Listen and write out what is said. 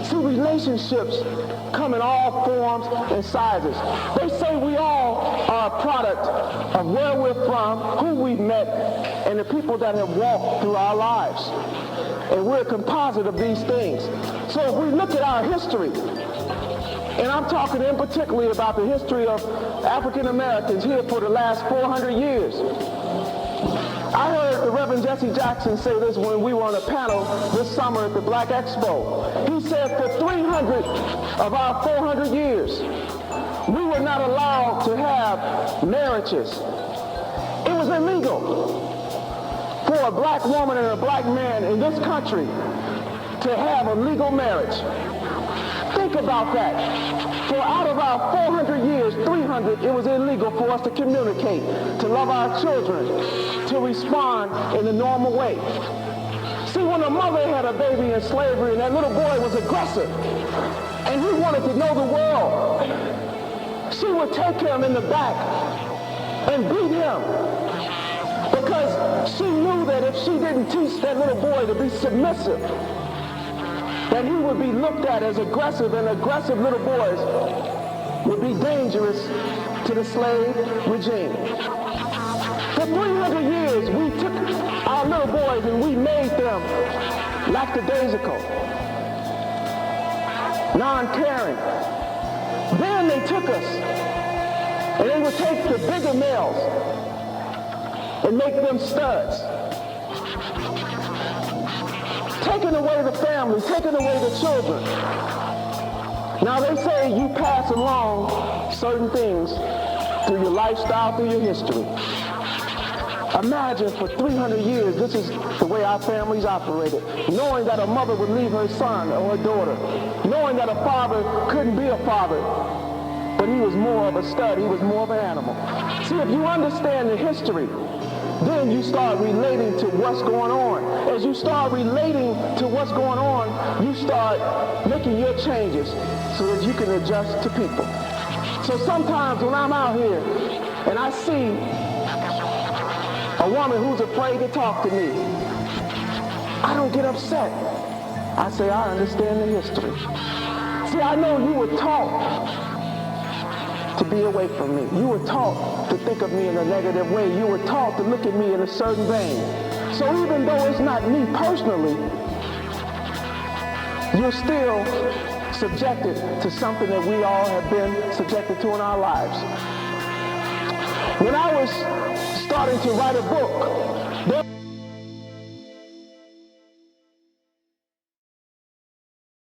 See, relationships come in all forms and sizes. They say we all are a product of where we're from, who we've met, and the people that have walked through our lives. And we're a composite of these things. So if we look at our history, and I'm talking in particular about the history of African Americans here for the last 400 years. I heard the Reverend Jesse Jackson say this when we were on a panel this summer at the Black Expo. He said for 300 of our 400 years, we were not allowed to have marriages. It was illegal for a black woman and a black man in this country to have a legal marriage. Think about that. For out of our 400 years, 300, it was illegal for us to communicate, to love our children, to respond in the normal way. See, when a mother had a baby in slavery and that little boy was aggressive and he wanted to know the world, she would take him in the back and beat him because she knew that if she didn't teach that little boy to be submissive, that he would be looked at as aggressive, and aggressive little boys would be dangerous to the slave regime. For 300 years, we took our little boys and we made them lackadaisical, non-caring. Then they took us and they would take the bigger males and make them studs. Taking away the family, taking away the children. Now they say you pass along certain things through your lifestyle, through your history. Imagine for 300 years, this is the way our families operated. Knowing that a mother would leave her son or her daughter. Knowing that a father couldn't be a father, but he was more of a stud, he was more of an animal. See, if you understand the history, then you start relating to what's going on. As you start relating to what's going on, you start making your changes so that you can adjust to people. So sometimes when I'm out here and I see a woman who's afraid to talk to me, I don't get upset. I say, I understand the history. See, I know you were taught to be away from me. You were taught to think of me in a negative way. You were taught to look at me in a certain vein. So even though it's not me personally, you're still subjected to something that we all have been subjected to in our lives. When I was starting to write a book,